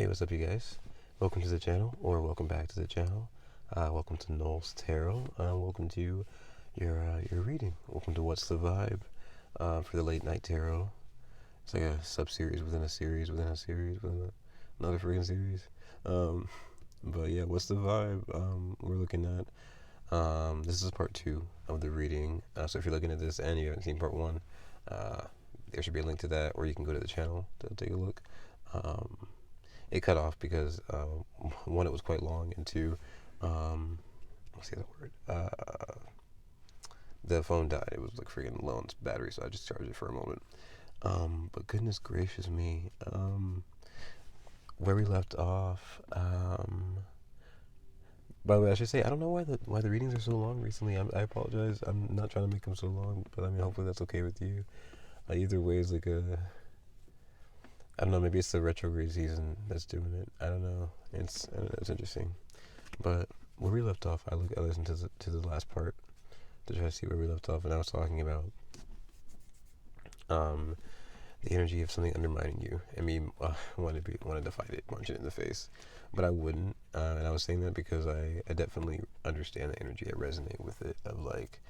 Hey, what's up, you guys? Welcome to the channel, or welcome back to the channel. Welcome to Knowles Tarot. Welcome to your reading. Welcome to What's the Vibe for the Late Night Tarot. It's like a sub-series within a series within a series within another freaking series. But yeah, What's the Vibe? We're looking at, this is part 2 of the reading. So if you're looking at this and you haven't seen part 1, there should be a link to that, or you can go to the channel to take a look. It cut off because, one, it was quite long, and two, what's the other word? The phone died. It was like freaking low on its battery, so I just charged it for a moment. But goodness gracious me, where we left off, by the way, I should say, I don't know why the readings are so long recently. I apologize. I'm not trying to make them so long, but I mean, hopefully that's okay with you. Either way is like I don't know, maybe it's the retrograde season that's doing it. I don't know. It's interesting. But where we left off, I listened to the last part to try to see where we left off, and I was talking about the energy of something undermining you. I mean, wanted to fight it, punch it in the face, but I wouldn't. And I was saying that because I definitely understand the energy. I resonate with it of like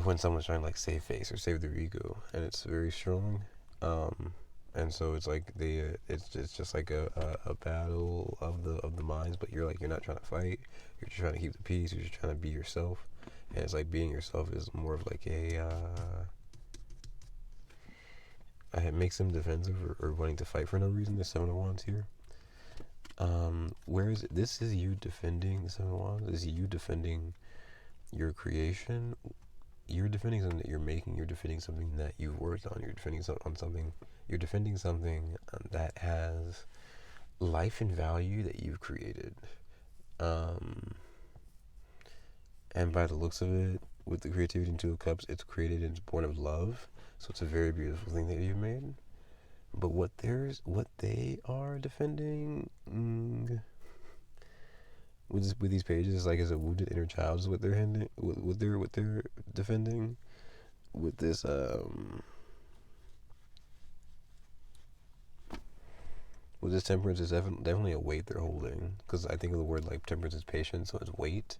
when someone's trying to like save face or save their ego, and it's very strong. And so it's like it's just like a battle of the minds, but you're not trying to fight. You're just trying to keep the peace. You're just trying to be yourself, and it's like being yourself is more of like it makes them defensive or wanting to fight for no reason. The Seven of Wands here. Whereas this is you defending the Seven of Wands. This is you defending your creation. You're defending something that you're making. You're defending something that you've worked on. You're defending something. You're defending something that has life and value that you've created. And by the looks of it, with the creativity in Two of Cups, it's created and it's born of love. So it's a very beautiful thing that you've made. But what they are defending with these pages is like as a wounded inner child is what they're what they're defending with this with this Temperance is definitely a weight they're holding, because I think of the word like temperance is patience, so it's weight,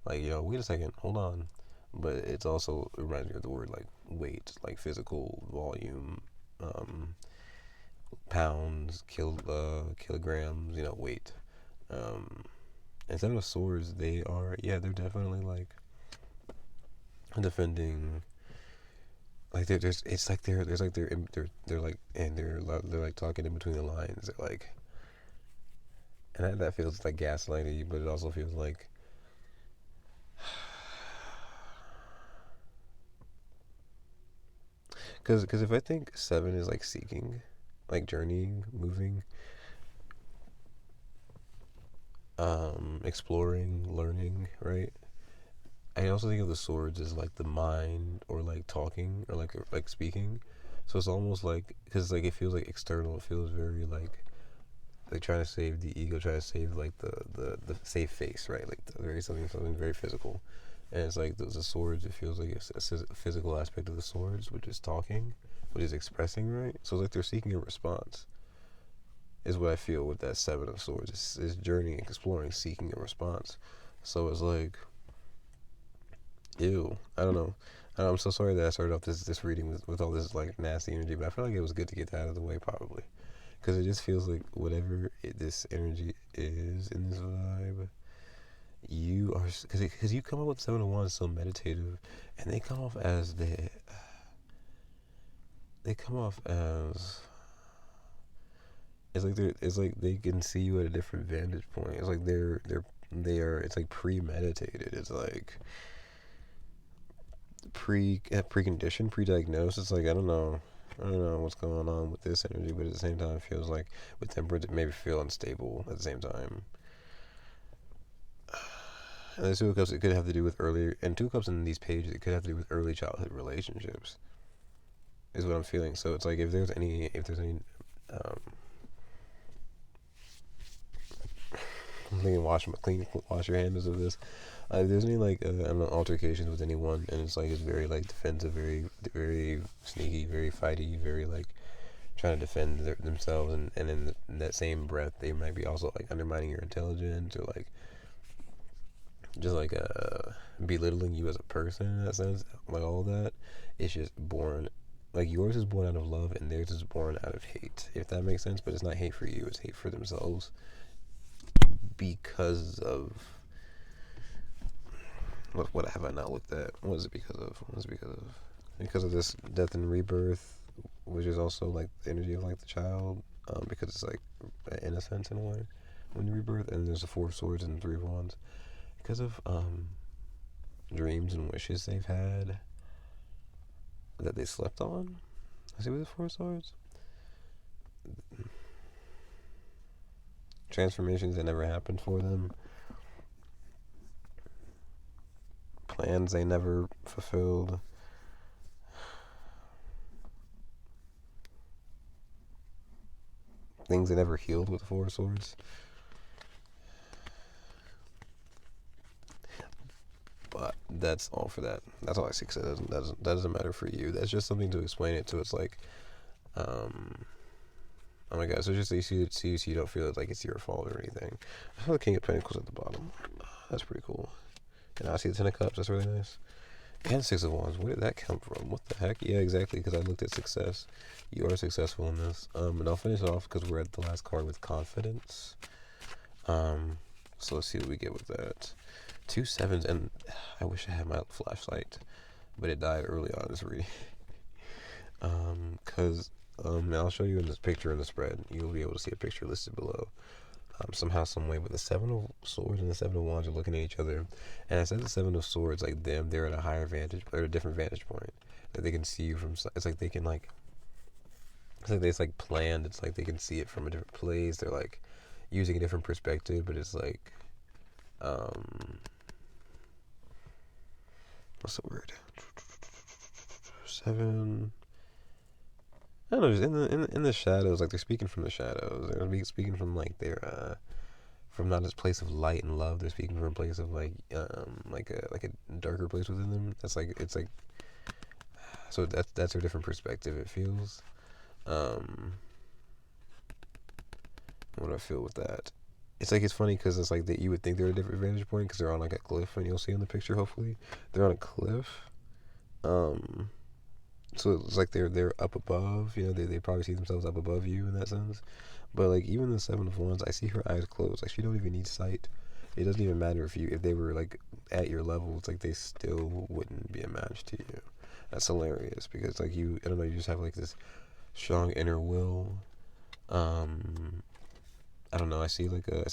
like, wait a second, hold on. But it's also, it reminds me of the word like weight, like physical volume, pounds, kilograms, weight. Instead of swords, they're definitely like defending. Like they're like talking in between the lines. They're like, and that feels like gaslighty, but it also feels like because if I think 7 is like seeking, like journeying, moving, exploring, learning, right? I also think of the swords as like the mind, or like talking, or like speaking. So it's almost like, because like it feels like external. It feels very like trying to save the ego, trying to save like the safe face, right? Like something very physical. And it's like the swords. It feels like it's a physical aspect of the swords, which is talking, which is expressing, right? So it's like they're seeking a response. Is what I feel with that 7 of Swords. It's journeying, exploring, seeking a response. So it's like, ew, I don't know. I'm so sorry that I started off this reading with all this like nasty energy, but I feel like it was good to get that out of the way, probably, because it just feels like whatever this energy is in this vibe, you are, because you come up with 7 of Wands so meditative, and they come off as it's like they can see you at a different vantage point. It's like it's like premeditated. It's like preconditioned, pre-diagnosed. It's like I don't know what's going on with this energy, but at the same time, it feels like with Temperance, it maybe feel unstable at the same time. And the Two of Cups, it could have to do with earlier, and Two of Cups in these pages, it could have to do with early childhood relationships, is what I'm feeling. So it's like if there's any I'm thinking wash your hands of this. If there's any like I don't know, altercations with anyone, and it's like it's very like defensive, very very sneaky, very fighty, very like trying to defend themselves, and in that same breath, they might be also like undermining your intelligence, or like just like belittling you as a person in that sense. Like all that, it's just born. Like yours is born out of love, and theirs is born out of hate. If that makes sense, but it's not hate for you; it's hate for themselves because of what have I not looked at? What is it because of? What is it because of? Because of this death and rebirth, which is also like the energy of like the child, because it's like innocence in a way when you rebirth, and there's the Four of Swords and the Three of Wands because of dreams and wishes they've had that they slept on. I see with the Four of Swords, transformations that never happened for them, plans they never fulfilled. Things that never healed with the Four of Swords. But that's all for that. That's all I see. That doesn't matter for you. That's just something to explain it to. It's like, oh my god. So just so you see, so you don't feel like it's your fault or anything. I saw the King of Pentacles at the bottom. That's pretty cool. And I see the Ten of Cups. That's really nice. And Six of Wands. Where did that come from? What the heck? Yeah, exactly. Because I looked at success. You are successful in this. And I'll finish it off because we're at the last card with confidence. So let's see what we get with that. 2 sevens, and I wish I had my flashlight, but it died early on this reading. Cause I'll show you in this picture in the spread. You'll be able to see a picture listed below. Somehow, some way, but the Seven of Swords and the Seven of Wands are looking at each other, and I said the Seven of Swords, like them, they're at a higher vantage, or a different vantage point that they can see you from. It's like they can like, it's like it's like planned. It's like they can see it from a different place. They're like using a different perspective, but it's like, what's the word? Seven. I don't know. Just in the shadows, like they're speaking from the shadows. They're speaking from like their from not this place of light and love. They're speaking from a place of like a darker place within them. That's like it's like so that's a different perspective. It feels. What do I feel with that? It's like it's funny because it's like that you would think they're a different vantage point because they're on like a cliff, and you'll see in the picture hopefully they're on a cliff. So it's like they're up above. You know, they probably see themselves up above you in that sense. But like even the Seven of Wands, I see her eyes closed. Like she don't even need sight. It doesn't even matter if they were like at your level. It's like they still wouldn't be a match to you. That's hilarious because like I don't know, you just have like this strong inner will. I don't know. I see like a I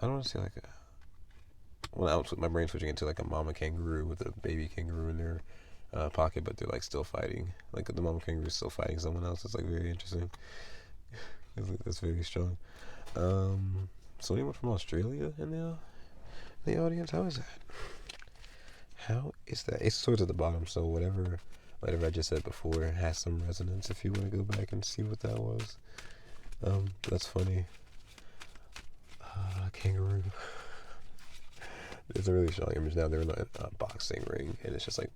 don't want to say like a. Well, my brain switching into like a mama kangaroo with a baby kangaroo in their pocket, but they're like still fighting. Like the mama kangaroo is still fighting someone else. It's like very interesting. That's very strong. So anyone from Australia in the audience? How is that? How is that? It's sort of the bottom, so whatever I just said before has some resonance. If you want to go back and see what that was, that's funny. Kangaroo. It's a really strong image now. They're in a boxing ring, and it's just like,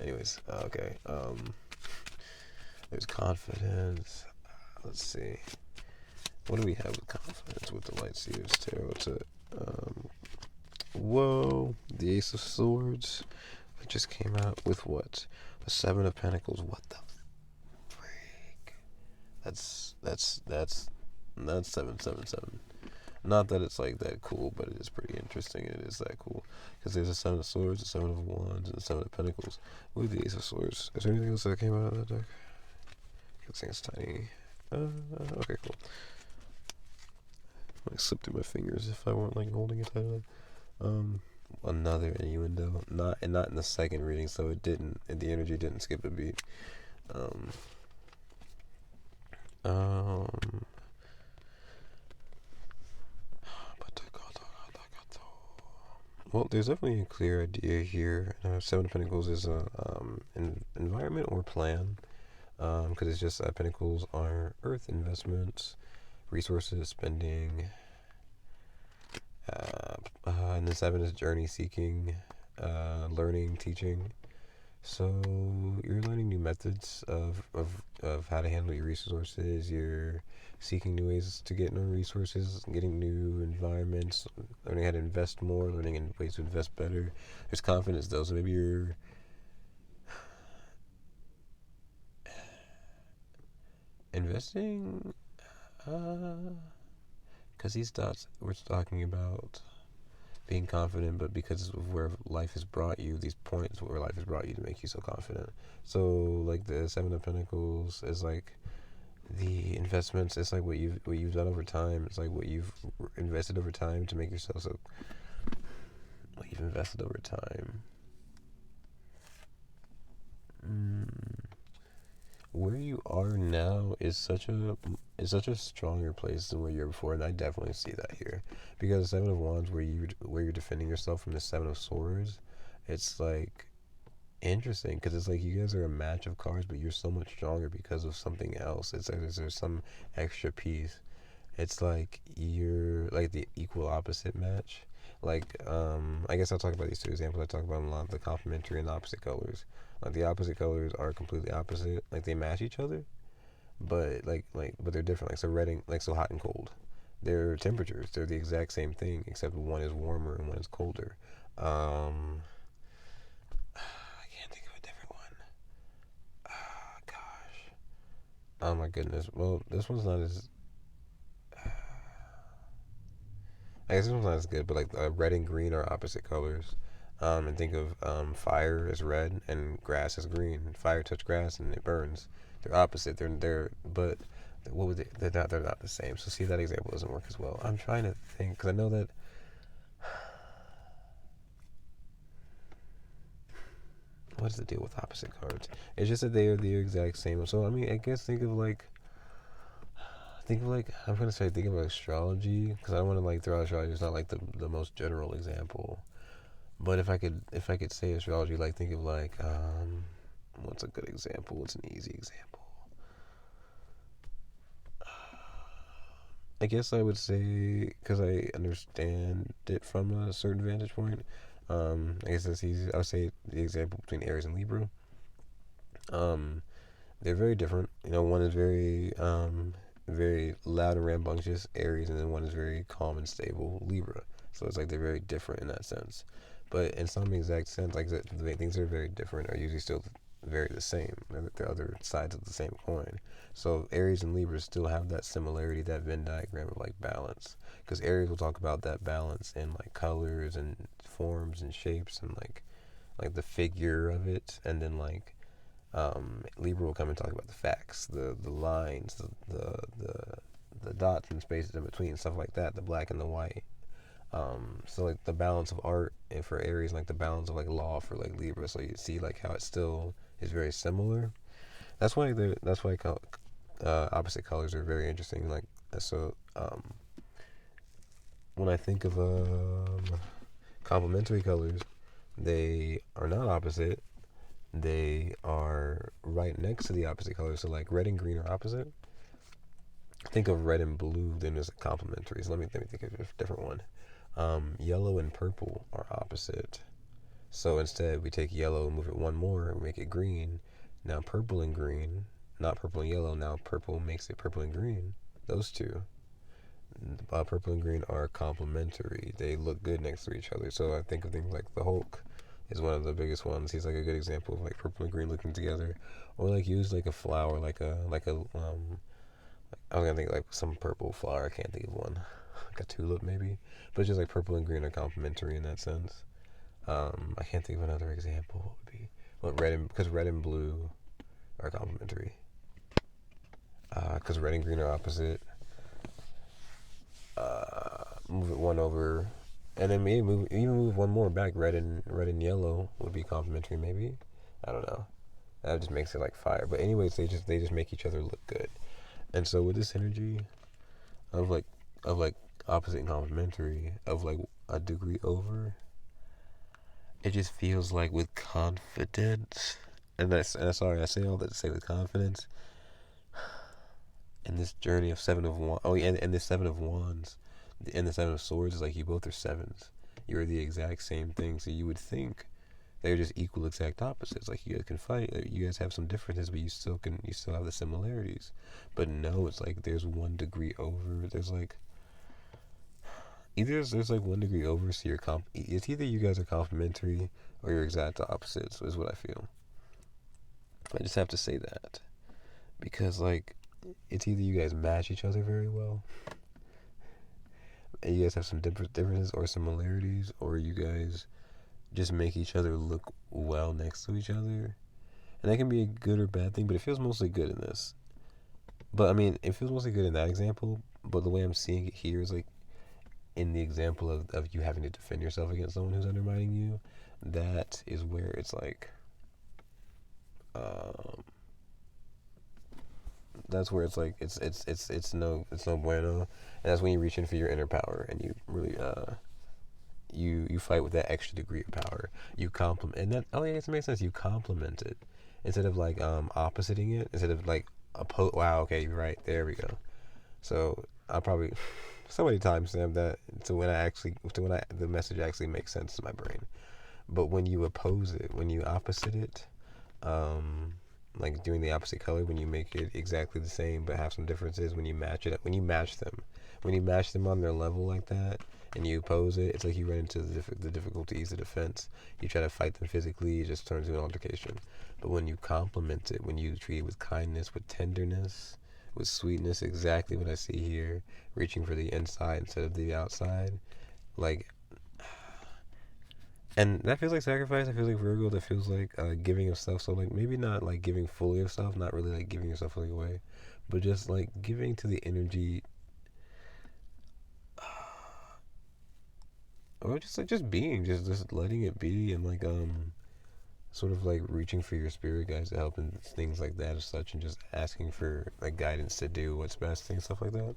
anyways, okay. There's confidence. Let's see. What do we have with confidence with the Light Seers Tarot? It's whoa, the Ace of Swords. It just came out with what? The Seven of Pentacles. What the freak? That's 777. Not that it's like that cool, but it is pretty interesting. It is that cool because there's a Seven of Swords, a Seven of Wands, and a Seven of Pentacles with the Ace of Swords. Is there anything else that came out of that deck? This thing's tiny. Okay, cool. I slipped through my fingers if I weren't like holding it tight. Another innuendo, not in the second reading, so it didn't. And the energy didn't skip a beat. Well, there's definitely a clear idea here. Seven of Pentacles is an environment or plan, because it's just Pentacles are earth investments, resources, spending, and the Seven is journey seeking, learning, teaching, So you're learning new methods of how to handle your resources. You're seeking new ways to get new resources, getting new environments, learning how to invest more, learning in ways to invest better. There's confidence though, so maybe you're investing, because these dots we're talking about being confident, but because of where life has brought you, these points where life has brought you to make you so confident. So like the Seven of Pentacles is like the investments. It's like what you've done over time. It's like what you've invested over time to make yourself so. What you've invested over time. Where you are now is such a stronger place than where you were before, and I definitely see that here, because the Seven of Wands, where you're defending yourself from the Seven of Swords, it's like interesting because it's like you guys are a match of cards, but you're so much stronger because of something else. It's like there's some extra piece. It's like you're like the equal opposite match. Like, I guess I'll talk about these two examples. I talk about a lot, the complementary and opposite colors. Like the opposite colors are completely opposite. Like they match each other, but but they're different. Like so red and like so hot and cold. Their temperatures, they're the exact same thing, except one is warmer and one is colder. I can't think of a different one. Oh gosh. Oh my goodness. Well, this one's not as. I guess this one's not as good, but like red and green are opposite colors. And think of fire as red and grass as green. Fire touch grass and it burns. They're opposite. They're but what would they? They're not the same. So see, that example doesn't work as well. I'm trying to think because I know that. What is the deal with opposite cards? It's just that they are the exact same. So I mean, I guess think of like I'm gonna say think of astrology because I don't want to like throw out astrology. It's not like the most general example. But if I could say astrology, like think of like what's a good example? What's an easy example? I guess I would say because I understand it from a certain vantage point. I guess that's easy. I would say the example between Aries and Libra. Um, they're very different. One is very loud and rambunctious, Aries, and then one is very calm and stable, Libra. So it's like they're very different in that sense. But in some exact sense, like the things that are very different are usually still very the same. They're other sides of the same coin. So Aries and Libra still have that similarity, that Venn diagram of like balance. Because Aries will talk about that balance in like colors and forms and shapes and like the figure of it, and then like Libra will come and talk about the facts, the lines, the dots and spaces in between, stuff like that, the black and the white. So like the balance of art and for Aries, like the balance of like law for like Libra. So you see like how it still is very similar. That's why opposite colors are very interesting. Like so, when I think of complementary colors, they are not opposite. They are right next to the opposite color. So like red and green are opposite. Think of red and blue, then there's a complementary. So let me think of a different one. Yellow and purple are opposite. So instead we take yellow and move it one more and make it green. Now purple and green, not purple and yellow, now purple makes it purple and green. Those two. Purple and green are complementary. They look good next to each other. So I think of things like the Hulk is one of the biggest ones. He's like a good example of like purple and green looking together, or like use like a flower, like I was gonna think like some purple flower. I can't think of one, like a tulip maybe. But it's just like purple and green are complementary in that sense. I can't think of another example. What would be because red and blue are complementary. Because red and green are opposite. Move it one over, and then maybe move one more back. Red and yellow would be complementary. Maybe I don't know. That just makes it like fire. But anyways, they just make each other look good. And so with this energy of like opposite and complementary of like a degree over, it just feels like with confidence. And sorry, I say all that to say with confidence. In this journey of seven of wands, and this seven of wands, and the seven of swords is like you both are sevens. You're the exact same thing. So you would think they're just equal exact opposites. Like you guys can fight, you guys have some differences, but you still have the similarities. But no, it's like there's 1 degree over. There's like there's like 1 degree over, so it's either you guys are complementary or you're exact opposites, is what I feel. I just have to say that because like it's either you guys match each other very well, and you guys have some differences or similarities, or you guys just make each other look well next to each other. And that can be a good or bad thing, but it feels mostly good in this. But I mean, it feels mostly good in that example, but the way I'm seeing it here is like in the example of you having to defend yourself against someone who's undermining you. That is where it's like, um, that's where it's like it's no bueno, and that's when you reach in for your inner power and you really you fight with that extra degree of power. You compliment, and that yeah, it makes sense. You complement it instead of like oppositing it. Instead of like wow, okay, you're right. There we go. So I'll probably somebody timestamp that to when the message actually makes sense to my brain. But when you oppose it, when you opposite it, um, like doing the opposite color, when you make it exactly the same but have some differences, when you match them on their level like that, and you oppose it, it's like you run into the difficulties, the defense. You try to fight them physically, it just turns into an altercation. But when you complement it, when you treat it with kindness, with tenderness, with sweetness, exactly what I see here, reaching for the inside instead of the outside, like, and that feels like sacrifice. That feels like Virgo. That feels like giving of stuff. So like maybe not like giving fully of stuff, not really like giving yourself fully away, but just like giving to the energy, or just like just letting it be, and like sort of like reaching for your spirit guides to help and things like that as such, and just asking for like guidance to do what's best and stuff like that.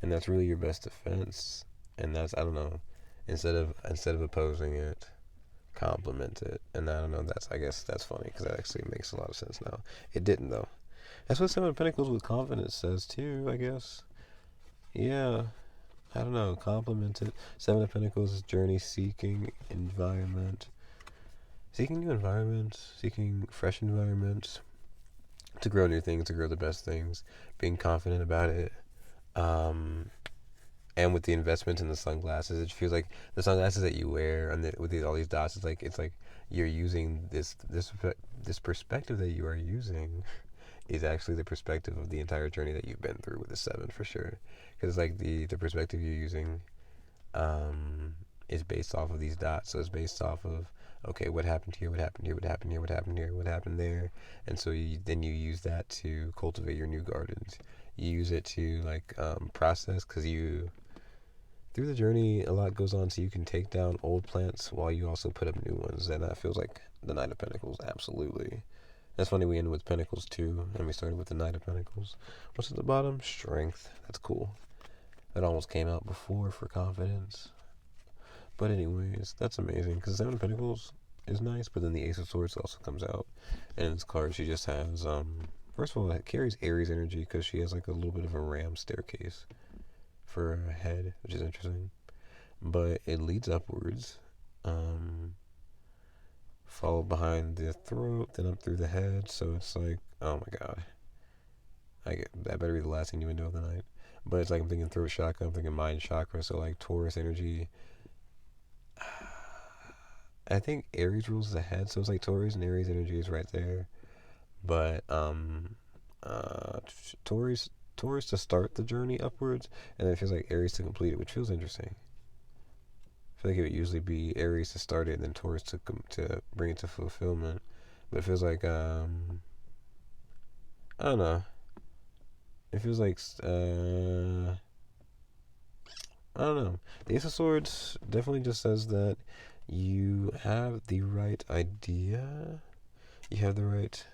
And that's really your best defense. And that's, I don't know, instead of opposing it, compliment it. And I don't know, that's, I guess that's funny because that actually makes a lot of sense now. It didn't though. That's what Seven of Pentacles with confidence says too, I guess. Yeah, I don't know, compliment it. Seven of Pentacles is journey, seeking environment, seeking new environments, seeking fresh environments, to grow new things, to grow the best things, being confident about it. Um, and with the investment in the sunglasses, it feels like the sunglasses that you wear and all these dots, it's like you're using this perspective that you are using is actually the perspective of the entire journey that you've been through with the seven for sure. Because like the perspective you're using is based off of these dots. So it's based off of, okay, what happened here, what happened here, what happened here, what happened here, what happened there. And so then you use that to cultivate your new gardens. You use it to like process, because through the journey a lot goes on, so you can take down old plants while you also put up new ones. And that feels like the Knight of Pentacles, absolutely. That's funny, we ended with Pentacles too, and we started with the Knight of Pentacles. What's at the bottom? Strength. That's cool. That almost came out before for confidence. But anyways, that's amazing, because Seven of Pentacles is nice, but then the Ace of Swords also comes out. And in this card, she just has, first of all, it carries Aries energy, because she has like a little bit of a ram staircase for a head, which is interesting. But it leads upwards, followed behind the throat, then up through the head. So it's like, oh my god, that better be the last thing you window of the night. But it's like I'm thinking throat chakra, I'm thinking mind chakra. So like Taurus energy. I think Aries rules the head, so it's like Taurus and Aries energy is right there. But Taurus to start the journey upwards, and then it feels like Aries to complete it, which feels interesting. I feel like it would usually be Aries to start it, and then Taurus to bring it to fulfillment. But it feels like I don't know. It feels like I don't know. The Ace of Swords definitely just says that you have the right idea. You have the right.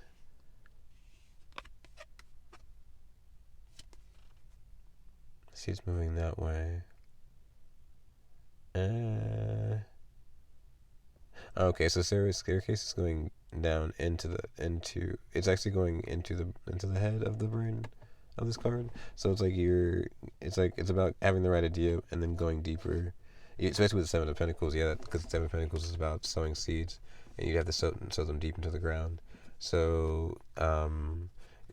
See, it's moving that way. Okay, so Sarah's staircase is going down into it's actually going into the head of the brain of this card. So it's about having the right idea and then going deeper. Especially with the Seven of Pentacles, yeah, because the Seven of Pentacles is about sowing seeds and you have to sow them deep into the ground. So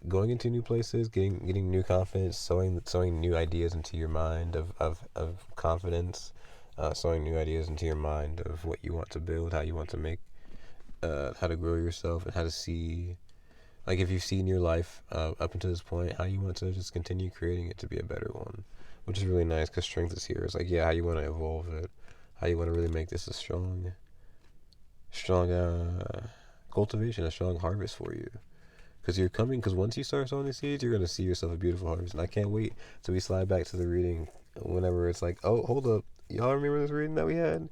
going into new places, getting new confidence, sowing new ideas into your mind of confidence, sowing new ideas into your mind of what you want to build, how you want to make, how to grow yourself, and how to see, like, if you've seen your life up until this point, how you want to just continue creating it to be a better one, which is really nice because strength is here. It's like, yeah, how you want to evolve it, how you want to really make this a strong cultivation, a strong harvest for you. Because once you start sowing these seeds, you're going to see yourself a beautiful harvest. And I can't wait till we slide back to the reading whenever it's like, oh, hold up. Y'all remember this reading that we had?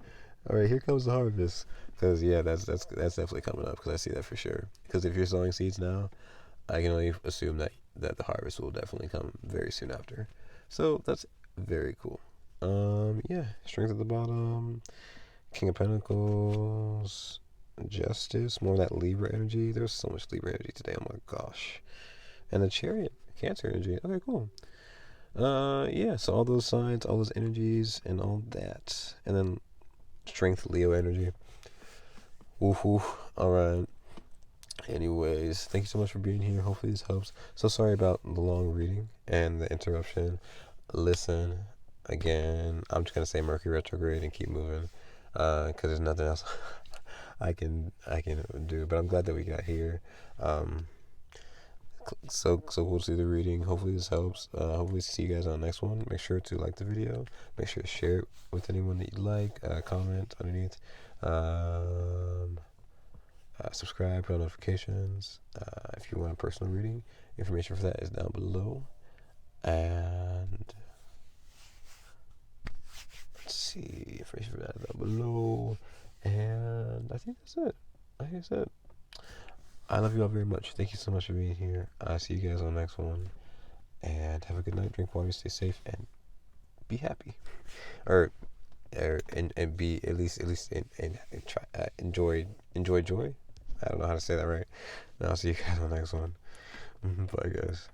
All right, here comes the harvest. Because, yeah, that's definitely coming up, because I see that for sure. Because if you're sowing seeds now, I can only assume that the harvest will definitely come very soon after. So that's very cool. Yeah, strength at the bottom, King of Pentacles, Justice, more of that Libra energy. There's so much Libra energy today. Oh my gosh. And the Chariot, Cancer energy. Okay, cool. Yeah, so all those signs, all those energies, and all that. And then Strength, Leo energy. Woohoo. Alright. Anyways, thank you so much for being here. Hopefully this helps. So sorry about the long reading and the interruption. Listen, again, I'm just going to say Mercury retrograde and keep moving. Because there's nothing else I can do. But I'm glad that we got here. So we'll see the reading. Hopefully this helps. Hopefully see you guys on the next one. Make sure to like the video. Make sure to share it with anyone that you like. Comment underneath. Subscribe, put on notifications. If you want a personal reading, information for that is down below. And let's see, information for that is down below. And I think that's it. I love you all very much. Thank you so much for being here. I'll see you guys on the next one. And have a good night. Drink water, stay safe, and be happy. And be at least and try enjoy joy. I don't know how to say that right. Now I'll see you guys on the next one. Bye, guys.